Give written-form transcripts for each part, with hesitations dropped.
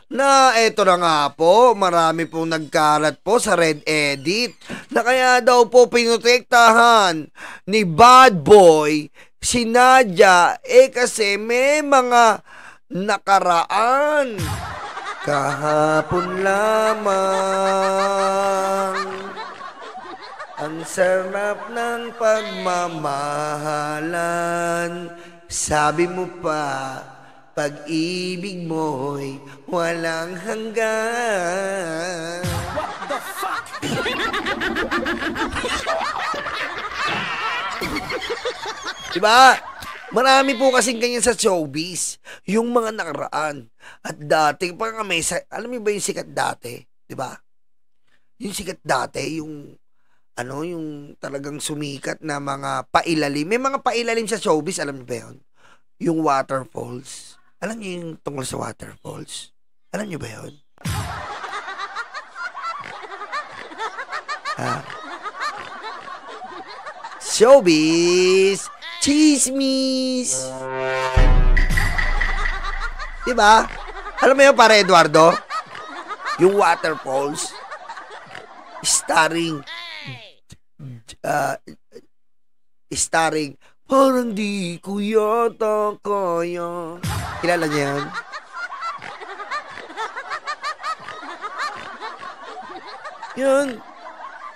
na eto na nga po, marami pong nagkalat po sa Red Edit na kaya daw po pinotektahan ni Bad Boy si Nadia kasi may mga nakaraan. Kahapon lamang ang sarap ng pagmamahalan. Sabi mo pa, pag-ibig mo'y walang hanggan. What the fuck? Diba? Marami po kasing ganyan sa showbiz. Yung mga nakaraan. At dati, parang may, alam mo ba yung sikat dati? Diba? Yung sikat dati, yung talagang sumikat na mga pailalim. May mga pailalim sa showbiz, alam niyo ba yun? Yung waterfalls. Alam niyo yung tungkol sa waterfalls? Alam niyo ba yun? Showbiz chismis. Diba? Alam mo yun, pare Eduardo? Yung waterfalls starring parang di ko yata kaya. Kilala niya yan?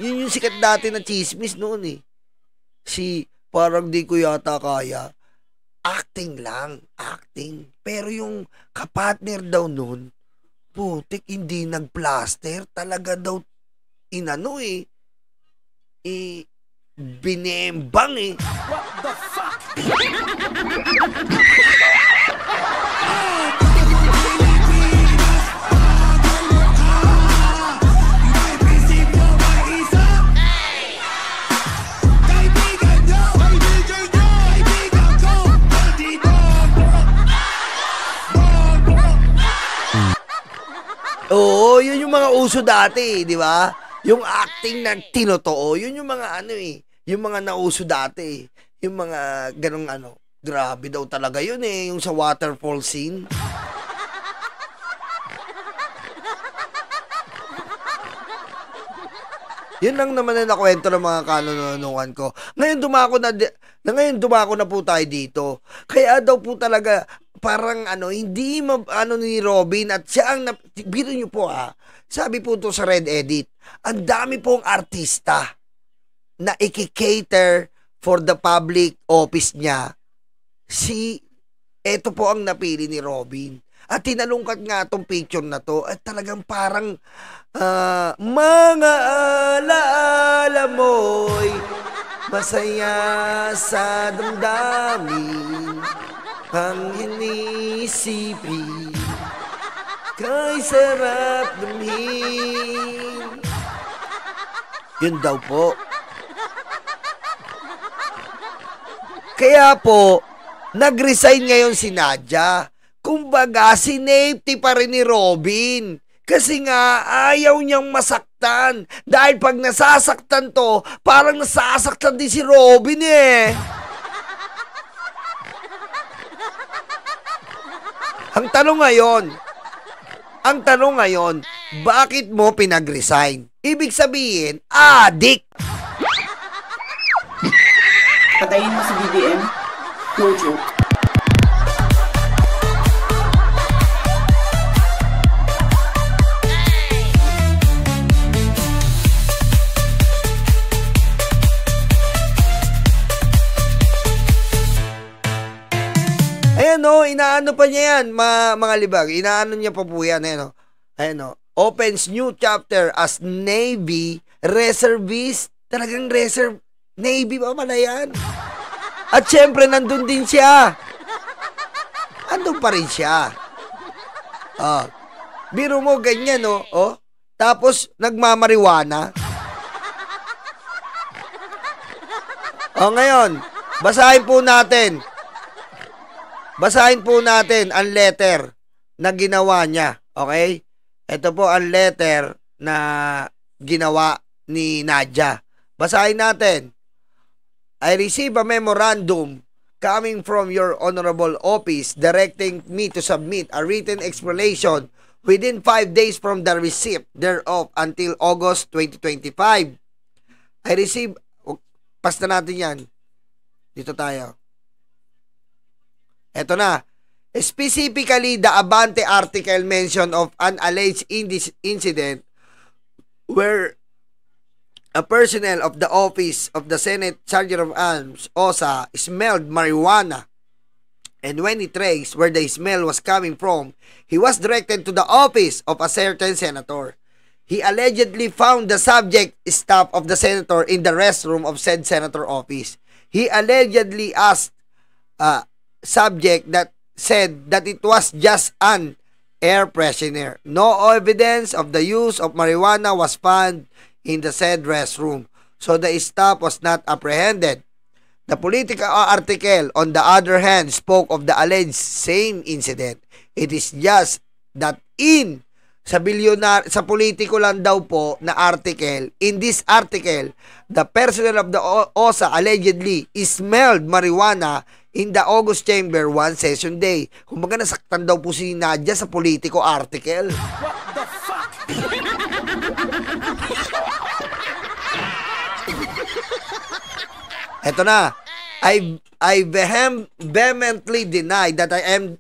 Yun yung sikat dati na chismis noon eh. Si parang di ko yata kaya. Acting lang. Acting. Pero yung kapartner daw noon, putik, hindi nagplaster. Talaga daw binembang eh. What the fuck? Oo, yun yung mga uso dati, di ba? Yung acting na tinotoo, yun yung mga yung mga nauso dati. Yung mga ganong grabe daw talaga yun yung sa waterfall scene. Yun lang naman na nakwento ng mga kanunungan ko. Ngayon dumako na po tayo dito. Kaya daw po talaga parang hindi ni Robin at siya ang biro niyo po sabi po to sa Red Edit, ang dami pong artista na iki-cater for the public office niya. Eto po ang napili ni Robin. At tinalungkat nga tong picture na to at talagang parang mga alaala mo'y masaya sa damdamin ang inisipin kay sarap dumhin. Yun daw po. Kaya po, nag-resign ngayon si Nadia. Kumbaga, sinafety pa rin ni Robin. Kasi nga, ayaw niyang masaktan. Dahil pag nasasaktan to, parang nasasaktan din si Robin eh. Ang tanong ngayon, bakit mo pinag-resign? Ibig sabihin, adik. Patayin mo si BBM. No joke. Ayan inaano pa niya yan, mga libag. Inaano niya pa po yan. Ayan opens new chapter as Navy reservist. Talagang Navy pa pala yan. At syempre, nandun din siya. Andun pa rin siya. Biro mo ganyan, Tapos, nagmamariwana. Ngayon, basahin po natin ang letter na ginawa niya. Okay? Ito po ang letter na ginawa ni Nadia. Basahin natin. I receive a memorandum coming from your honorable office directing me to submit a written explanation within 5 days from the receipt thereof until August 2025. I received, pasta natin yan. Dito tayo. Eto na. Specifically, the Abante article mention of an alleged incident where a personnel of the office of the Senate Sergeant of Arms, OSA, smelled marijuana. And when he traced where the smell was coming from, he was directed to the office of a certain senator. He allegedly found the subject staff of the senator in the restroom of said senator office. He allegedly asked subject that said that it was just an air freshener. No evidence of the use of marijuana was found in the said restroom, so the staff was not apprehended. The Politico article, on the other hand, spoke of the alleged same incident. It is just that sa Politico lang daw po na article, in this article, the personnel of the OSA allegedly smelled marijuana in the August Chamber one session day. Kumbaga nasaktan daw po si Nadia sa Politico article. What the fuck? Eto na. I vehemently deny that I am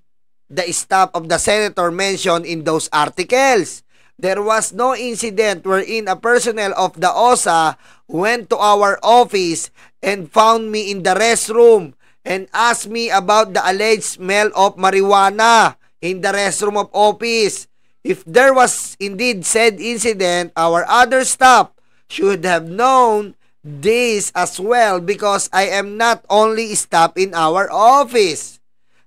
the staff of the senator mentioned in those articles. There was no incident wherein a personnel of the OSA went to our office and found me in the restroom and asked me about the alleged smell of marijuana in the restroom of office. If there was indeed said incident, our other staff should have known this as well, because I am not only staff in our office.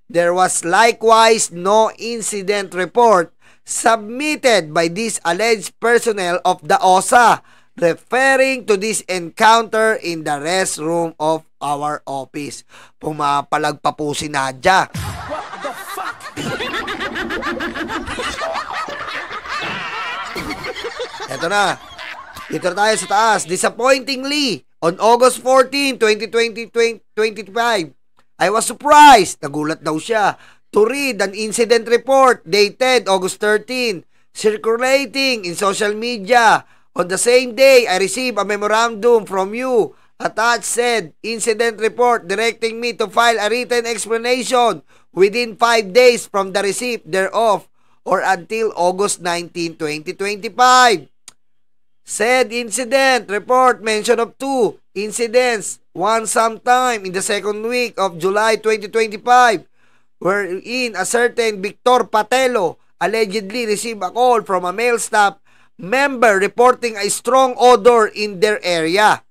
There was likewise no incident report submitted by this alleged personnel of the OSA referring to this encounter in the restroom of our office. Pumapalag pa po si Nadia. What the fuck? Eto na. Dito tayo sa taas. Disappointingly, on August 14, 2025, I was surprised, nagulat daw siya, to read an incident report dated August 13, circulating in social media. On the same day, I received a memorandum from you. Attached said incident report directing me to file a written explanation within 5 days from the receipt thereof or until August 19, 2025. Said incident report mention of 2 incidents, one sometime in the second week of July 2025, wherein a certain Victor Patelo allegedly received a call from a male staff member reporting a strong odor in their area.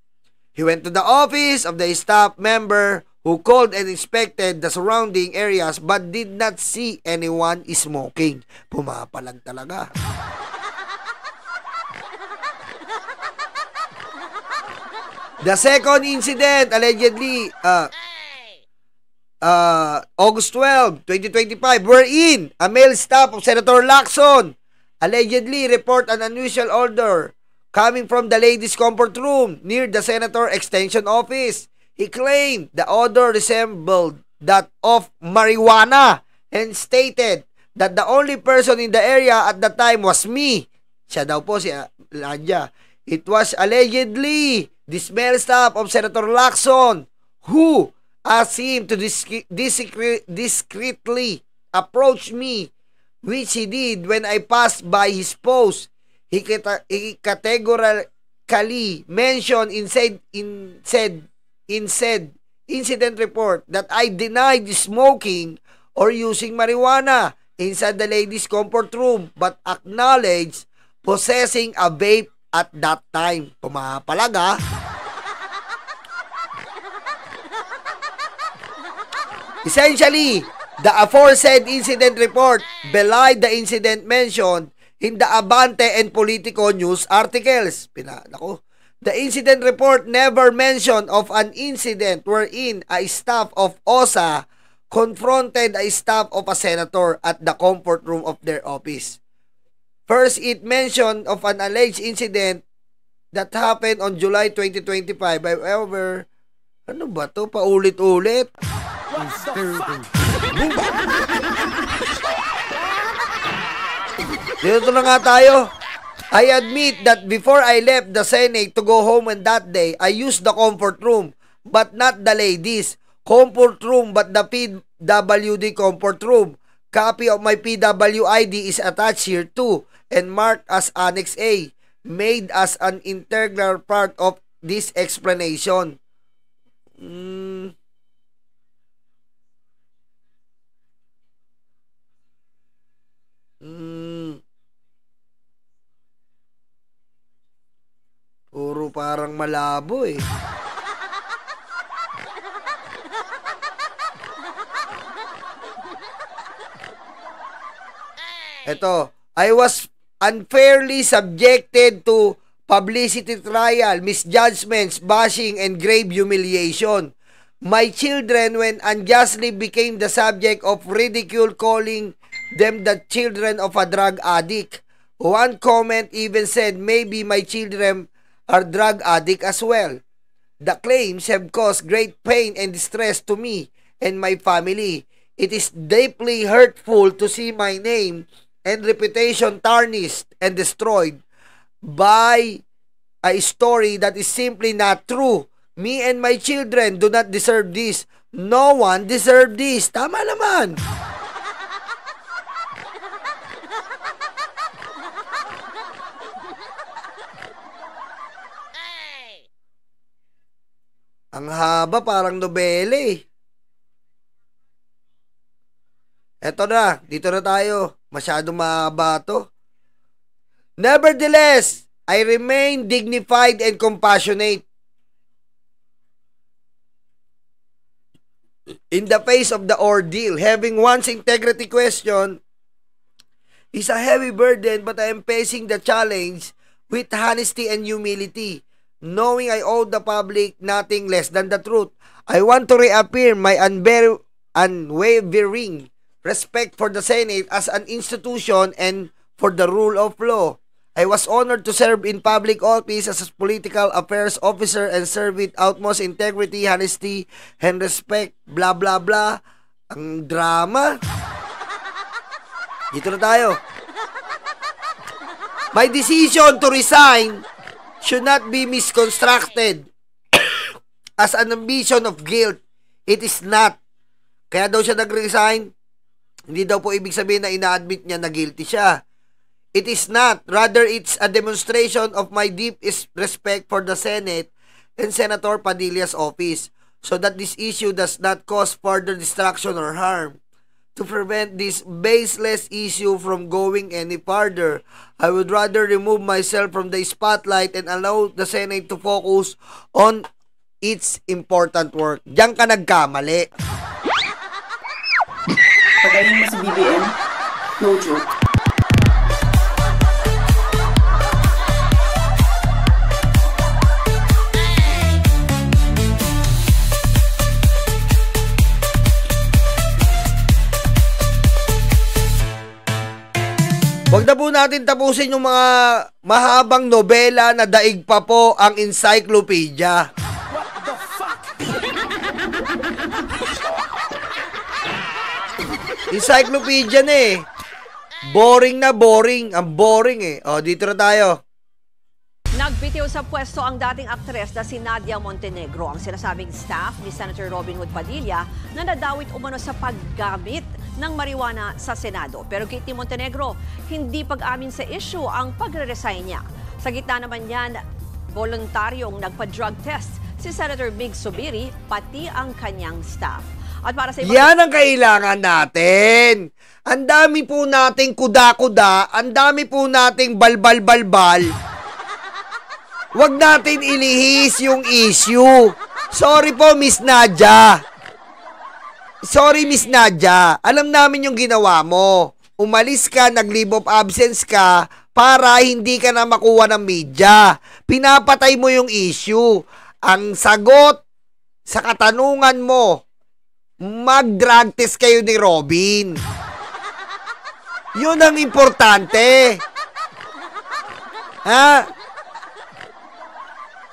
He went to the office of the staff member who called and inspected the surrounding areas but did not see anyone smoking. Pumapalag talaga. The second incident, allegedly, August 12, 2025, wherein a male staff of Senator Lacson allegedly report an unusual odor coming from the ladies' comfort room near the Senator Extension Office. He claimed the odor resembled that of marijuana and stated that the only person in the area at the time was me. Siya daw po si Nadia. It was allegedly the male staff of Senator Lacson who asked him to discreetly approach me, which he did when I passed by his post. He categorically mentioned in said incident report that I denied smoking or using marijuana inside the ladies' comfort room but acknowledged possessing a vape at that time. Pumapalaga. Essentially, the aforesaid incident report belied the incident mentioned in the Abante and Politico news articles. The incident report never mentioned of an incident wherein a staff of OSA confronted a staff of a senator at the comfort room of their office. First, it mentioned of an alleged incident that happened on July 2025. However, ano ba to? Paulit-ulit. What the fuck? Dito na nga tayo. I admit that before I left the Senate to go home on that day, I used the comfort room, but not the ladies' comfort room, but the PWD comfort room. Copy of my PWID is attached here too and marked as Annex A, made as an integral part of this explanation. Puro parang malabo eh. Ito, I was unfairly subjected to publicity trial, misjudgments, bashing, and grave humiliation. My children, when unjustly became the subject of ridicule, calling them the children of a drug addict. One comment even said maybe my children are drug addict as well. The claims have caused great pain and distress to me and my family. It is deeply hurtful to see my name and reputation tarnished and destroyed by a story that is simply not true. Me and my children do not deserve this. No one deserves this. Tama naman. Ang haba, parang nobela eh. Eto na, dito na tayo. Masyadong mahaba to. Nevertheless, I remain dignified and compassionate. In the face of the ordeal, having one's integrity questioned is a heavy burden, but I am facing the challenge with honesty and humility. Knowing I owe the public nothing less than the truth, I want to reaffirm my unwavering respect for the Senate as an institution and for the rule of law. I was honored to serve in public office as a political affairs officer and serve with utmost integrity, honesty, and respect. Blah, blah, blah. Ang drama. Dito na tayo. My decision to resign should not be misconstructed as an ambition of guilt. It is not. Kaya daw siya nag-resign. Hindi daw po ibig sabihin na ina-admit niya na guilty siya. It is not. Rather, it's a demonstration of my deep respect for the Senate and Senator Padilla's office so that this issue does not cause further distraction or harm. To prevent this baseless issue from going any further, I would rather remove myself from the spotlight and allow the Senate to focus on its important work. Diyan ka nagkamali. Patayin mo si BBM? No joke. Huwag na po natin tapusin yung mga mahabang nobela na daig pa po ang encyclopedia. What the fuck? Encyclopedia na eh. Boring na boring. Ang boring eh. O, dito na tayo. Nagbitiw sa pwesto ang dating aktres na si Nadia Montenegro, ang sinasabing staff ni Senator Robin Hood Padilla na nadawit umano sa paggamit ng marijuana sa Senado. Pero kit ni Montenegro, hindi pag-amin sa issue ang pagre-resign niya. Sa gitna naman yan, voluntaryong nagpa-drug test si Senator Mig Zubiri pati ang kanyang staff. At para sa Yan ang kailangan natin. Ang dami po nating kuda-kuda, ang dami po nating balbal-balbal. Huwag natin ilihis yung issue. Sorry po, Miss Nadia. Sorry, Miss Nadia. Alam namin yung ginawa mo. Umalis ka, nag-leave of absence ka para hindi ka na makuha ng media. Pinapatay mo yung issue. Ang sagot sa katanungan mo, mag-drug test kayo ni Robin. Yun ang importante. Ha?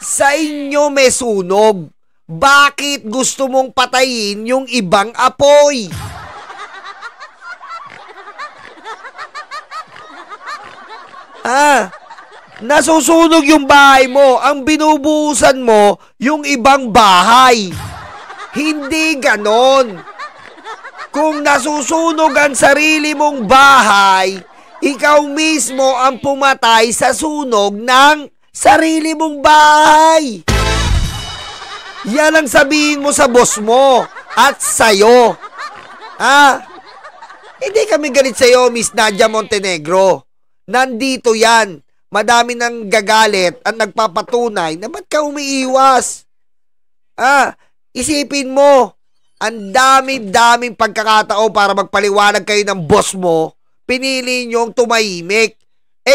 Sa inyo may sunog. Bakit gusto mong patayin yung ibang apoy? Nasusunog yung bahay mo. Ang binubuhusan mo, yung ibang bahay. Hindi ganon. Kung nasusunog ang sarili mong bahay, ikaw mismo ang pumatay sa sunog ng sarili mong bahay. Yan ang sabihin mo sa boss mo at sa'yo. Hindi kami galit sa'yo, Miss Nadia Montenegro. Nandito yan. Madami nang gagalit at nagpapatunay na ba't ka umiiwas? Isipin mo, ang dami-daming pagkakataon para magpaliwanag kayo ng boss mo, pinili niyong tumahimik.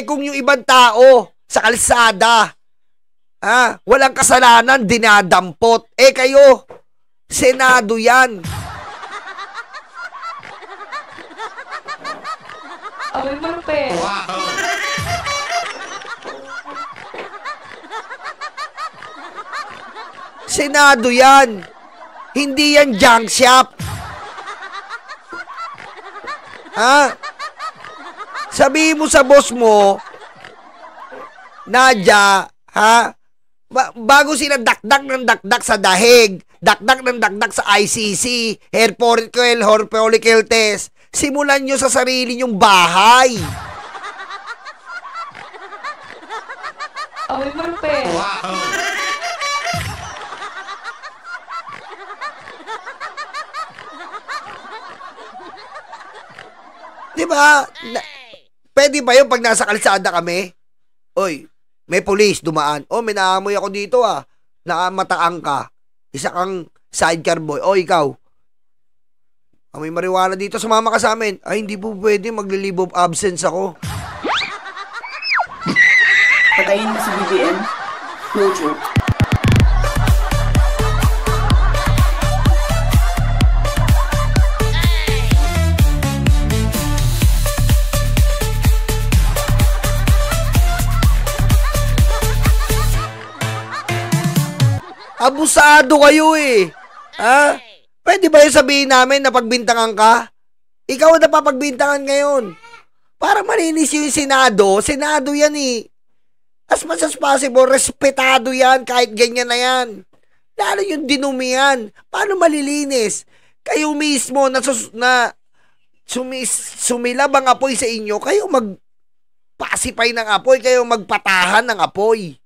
Kung yung ibang tao sa kalsada, walang kasalanan, dinadampot. Kayo, Senado yan. Abay, Marpe. Senado yan. Hindi yan junk shop. Sabihin mo sa boss mo, Nadia, bago sila dakdak sa dahig, dakdak sa ICC, hair follicle test, simulan nyo sa sarili nyong bahay. Abay, Marpe. Diba? Pwede ba yun pag nasa kalsada kami? Oy, may pulis dumaan. May naamoy ako dito Nakamataan ka. Isa kang sidecar boy. Ikaw. May marijuana dito. Sumama ka sa amin. Hindi po pwede. Magle-leave of absence ako. Patayin mo si BBM. No joke. Abusado kayo Pwede ba yung sabihin namin na pagbintangan ka? Ikaw ang napapagbintangan ngayon. Para malinis yung Senado. Senado yan As much as possible, respetado yan kahit ganyan na yan. Lalo yung dinumihan. Paano malilinis? Kayo mismo sumilab ang apoy sa inyo, kayo magpasipay ng apoy, kayo magpatahan ng apoy.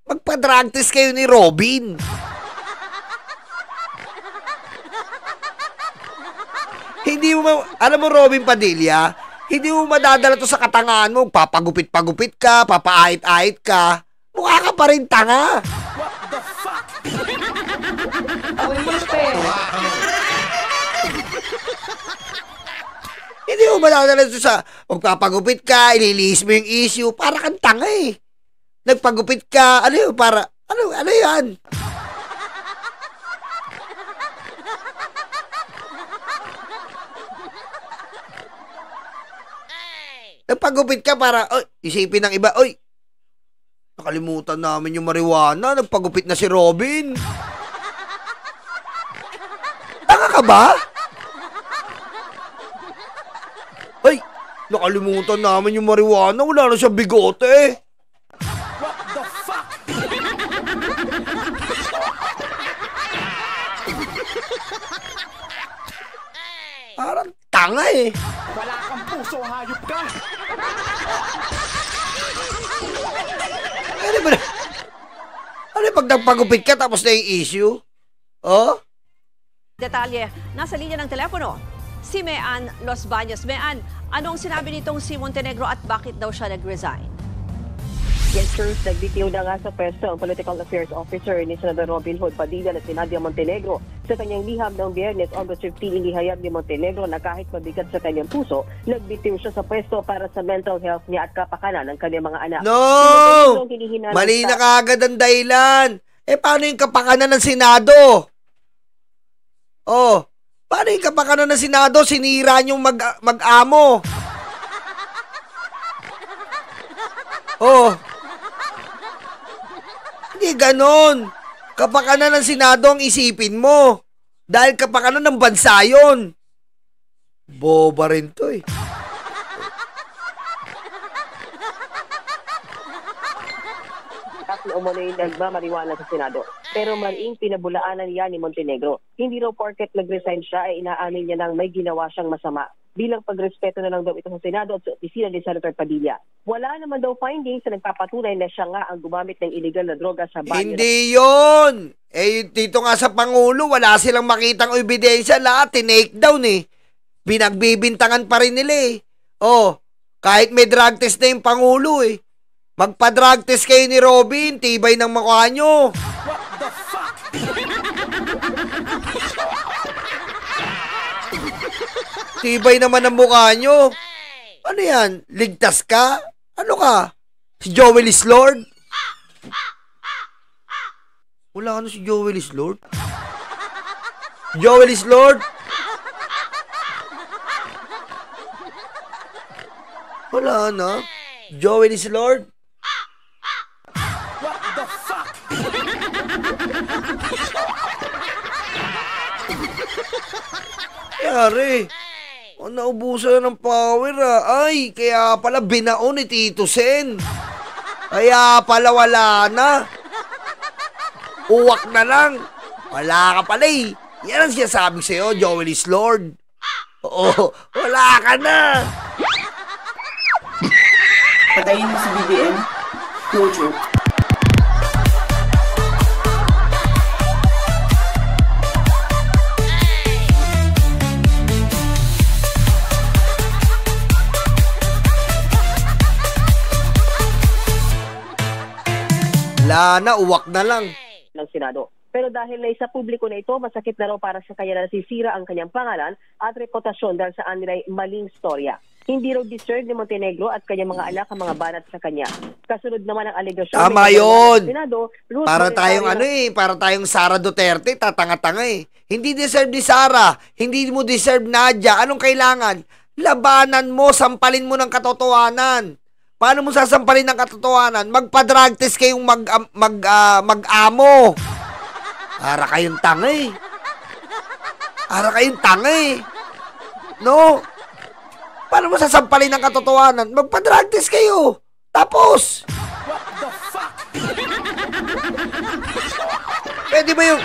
Magpa-drug test kayo ni Robin. Hindi mo, alam mo Robin Padilla, hindi mo madadala to sa katangaan mo. Papagupit-pagupit ka, papaait-ait ka. Mukha ka pa rin tanga. What the fuck? Abay, Marpe. Hindi mo madadala to sa magpapagupit ka, ililihis mo yung issue. Para kang tanga Nagpagupit ka, ano yan? Nagpagupit ka para, isipin ng iba, nakalimutan namin yung marijuana, nagpagupit na si Robin. Tanga ka ba? Nakalimutan namin yung marijuana, wala na siyang bigote. What the fuck? Parang tanga Wala kang puso, hayop ka. Ano pag nagpagupit ka tapos na yung issue? Detalye, nasa linya ng telepono, si Mean Los Baños. Mean, anong sinabi nitong si Montenegro at bakit daw siya nag-resign? Yes, sir. Nagbitiw na nga sa pwesto ang Political Affairs Officer ni Senador Robin Hood Padilla na si Nadia Montenegro. Sa kanyang liham ng Biyernes, August 15, inihayag ni Montenegro na kahit mabigat sa kanyang puso, nagbitiw siya sa pwesto para sa mental health niya at kapakanan ng kanyang mga anak. No! Mali na kaagad ang dahilan. Paano yung kapakanan ng Senado? Paano yung kapakanan ng Senado? Sinira niyong mag-amo. Hindi ganon. Kapakanan ng Senado ang isipin mo. Dahil kapakanan ng bansa yun. Boba rin to na umano'y nagmamariwana sa Senado. Pero maling pinabulaanan niya ni Montenegro. Hindi raw porket nag-resign siya ay inaamin niya nang may ginawa siyang masama. Bilang pagrespeto na lang daw ito sa Senado at sa opisina ni Senator Padilla. Wala naman daw findings na nagpapatunay na siya nga ang gumamit ng illegal na droga sa banyo. Hindi yun! Eh, dito nga sa Pangulo, wala silang makitang ebidensya. Lahat, tinake down eh. Binagbibintangan pa rin nila eh. Oh, kahit may drug test na yung Pangulo eh. Magpa-drug test kayo ni Robin, tibay ng mukha nyo. What the fuck? Tibay naman ang mukha nyo. Ano yan? Ligtas ka? Ano ka? Si Joel is Lord? Wala ano si Joel is Lord? Joel is Lord? Wala na. Joel is Lord? What the fuck? Yari. Oh, naubusan na ng power ah. Ay, kaya pala binaon ni Tito Sen. Kaya pala wala na. Uwak na lang. Wala ka pala eh. Yan ang sinasabi sa'yo, Joel is Lord. Oo, wala ka na. Patayin mo si BBM. No joke. Wala na, uwak na lang. Ng Senado. Pero dahil na sa publiko na ito, masakit na raw para sa kanya na nasisira ang kanyang pangalan at reputasyon dahil sa anilay maling storya. Hindi raw deserve ni Montenegro at kanyang mga anak ang mga banat sa kanya. Kasunod naman ang alegasyon. Tama yun. Senado, Para tayong ano eh, para tayong Sara Duterte, tatanga-tanga eh. Hindi deserve ni Sara, hindi mo deserve Nadia. Anong kailangan? Labanan mo, sampalin mo ng katotohanan. Paano mo sasampalin ng katotohanan? Magpa-drug test kayong mag-amo. Para kayong tanga eh. Para kayong tanga eh. No? Paano mo sasampalin ng katotohanan? Magpa-drug test kayo. Tapos. What the fuck? Pwede ba yung...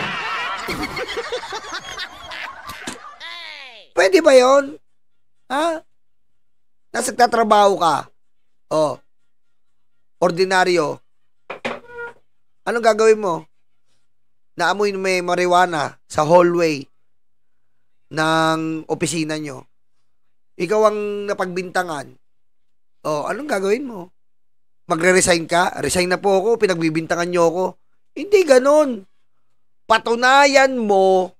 Pwede ba yun? Ha? Nasa nagtatrabaho ka. Oh. Ordinaryo. Anong gagawin mo? Naamoy may marijuana sa hallway ng opisina nyo. Ikaw ang napagbintangan. Oh, anong gagawin mo? Magre-resign ka? Resign na po ako, pinagbibintangan nyo ako. Hindi ganon. Patunayan mo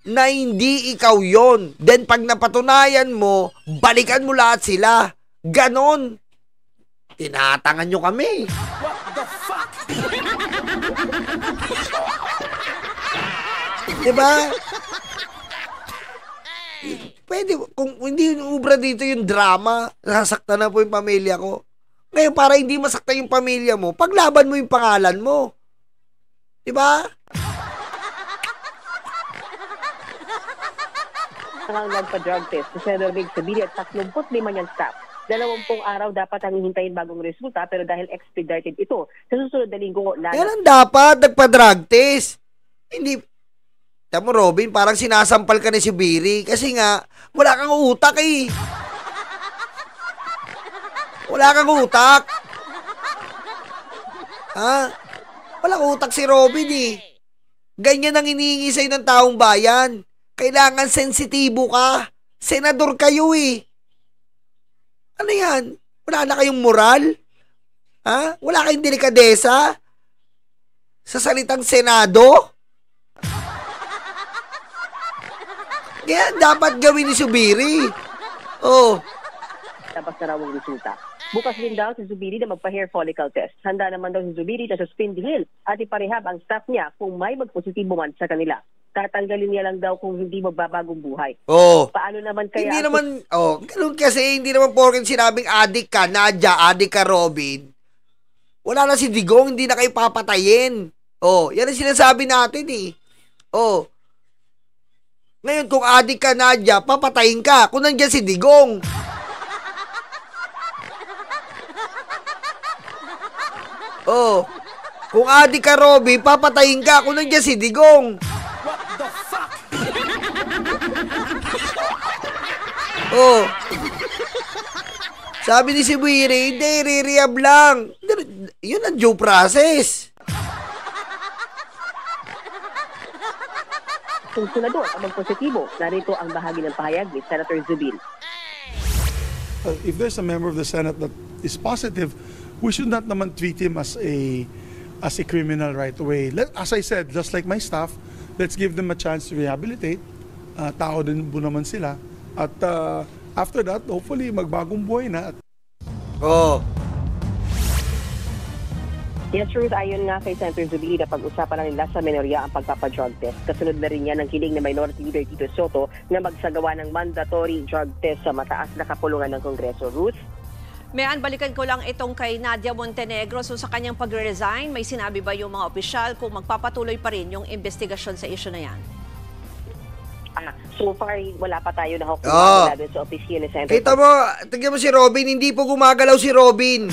na hindi ikaw yon. Then pag napatunayan mo, balikan mo lahat sila. Ganon. Tinatangan nyo kami. What the fuck? Diba? Pwede, kung hindi ubra dito yung drama, nasaktan na po yung pamilya ko. Ngayon, para hindi masaktan yung pamilya mo, paglaban mo yung pangalan mo. Diba? Ang nagpa-drug test si Senator Big Sabili at 35 niyang staff. 20 araw dapat ang hihintayin bagong resulta pero dahil expedited ito, sa susunod na linggo Yan ang dapat, nagpa-drug test. Hindi, tamo Robin, parang sinasampal ka ni si Biri kasi nga, wala kang utak eh. Wala kang utak. Ha? Walang utak si Robin eh. Ganyan ang inihingi sa'yo ng taong bayan. Kailangan sensitibo ka. Senador kayo eh. Ano yan? Wala na kayong moral? Ha? Wala kayong delikadesa? Sa salitang Senado? Kaya dapat gawin ni Subiri. Oh. tapos na raw ang resulta. Bukas din daw si Zubiri na magpa-hair follicle test. Handa naman daw si Zubiri na suspindihin at iparehab ang staff niya kung may magpositibo man sa kanila. Tatanggalin niya lang daw kung hindi magbabagong buhay. Oh. Paano naman kaya... Hindi naman, ganun kasi, hindi naman porken sinabing adik ka, Nadia, adik ka, Robin. Wala na si Digong, hindi na kayo papatayin. Oh, yan ang sinasabi natin eh. Oh. Ngayon, kung adik ka, Nadia, papatayin ka. Kung nandiyan si Digong. Oh. Kung adik ka, Robby, papatayin ka kung nandiyan si Digong. What the fuck? Oh. Sabi ni si Wiri, hindi, re-rehab lang. Yun ang due process. Kung senador ang magpositibo, narito ang bahagi ng pahayag ni Senator Zubil. If there's a member of the Senate that is positive, we should not naman treat him as a criminal right away. As I said, just like my staff, let's give them a chance to rehabilitate. Tao din po naman sila. At after that, hopefully, magbagong buhay na. Oh. Yes, Ruth, ayon nga kay Senator Zubili na pag-usapan na nila sa minorya ang pagpapadrug test. Kasunod na rin yan ng hiling ng Minority Leader Tito Soto na magsagawa ng mandatory drug test sa mataas na kapulungan ng Kongreso. Ruth? Mayan, balikan ko lang itong kay Nadia Montenegro. So sa kanyang pagre-resign, may sinabi ba yung mga opisyal kung magpapatuloy pa rin yung investigasyon sa issue na yan? So far, wala pa tayo na doon sa opisina ni Senator. Kita mo, tignan mo si Robin, hindi po gumagalaw si Robin.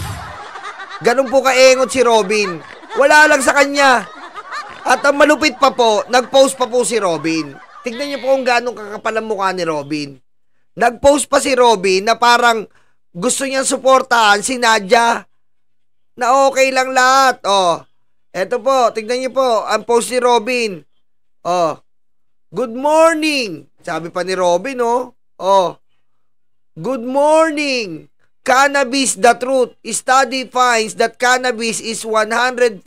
Ganun po kaengot si Robin. Wala lang sa kanya. At ang malupit pa po, nag-post pa po si Robin. Tignan niyo po kung gano'ng kakapal ang mukha ni Robin. Nag-post pa si Robin na parang gusto niyang suportahan si Nadia. Na okay lang lahat. Oh. Eto po, tignan niyo po, ang post ni Robin. Oh. Good morning. Sabi pa ni Robin, oh. Oh. Good morning. Cannabis the truth. Study finds that cannabis is 114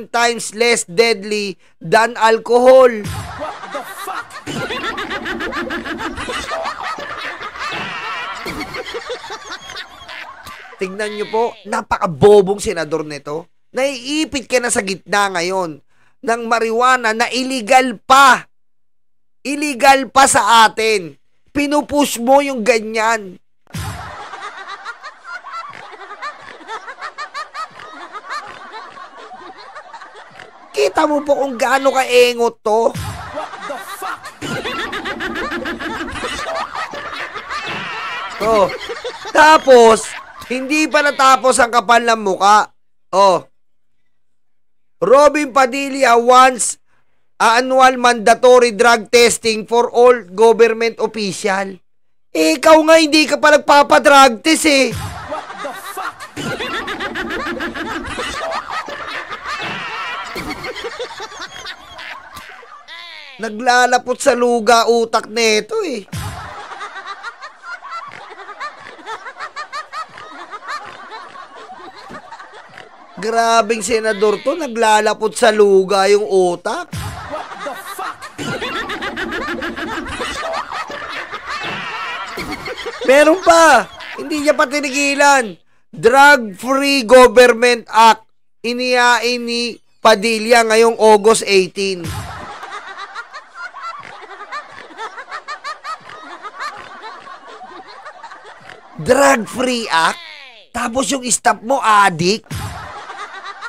times less deadly than alcohol. What the fuck? Tignan nyo po, napakabobong senador nito. Naiipit ka na sa gitna ngayon ng marijuana na illegal pa. Illegal pa sa atin. Pinupush mo yung ganyan. Kita mo po kung gaano kaengot to. What the fuck? Oh. Tapos, hindi pa natapos ang kapal ng muka. Oh. Robin Padilla wants annual mandatory drug testing for all government official. Eh, ikaw nga hindi ka pa nagpapadrug test eh. What the fuck? Naglalapot sa luga utak nito eh. Grabing senador to, naglalapot sa luga yung utak. What the fuck? Meron pa, hindi niya pa tinigilan. Drug-Free Government Act, inihain ni Padilla ngayong August 18. Drug-Free Act? Tapos yung staff mo, adik?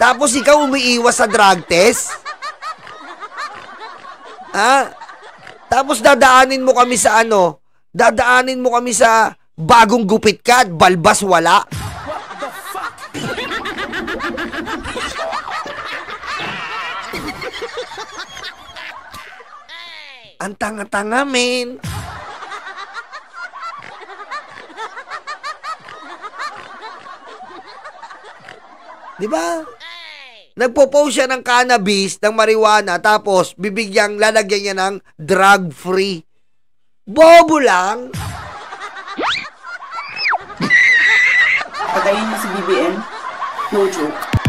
Tapos ikaw umiiwas sa drug test? Ha? Tapos dadaanin mo kami sa ano? Dadaanin mo kami sa bagong gupit ka at balbas wala? What the fuck? Ang tanga-tanga, men. Di ba? Nagpo-post siya ng cannabis, ng marijuana, tapos bibigyang lalagyan niya ng drug-free. Bobo lang. Patayin mo si BBM, no joke.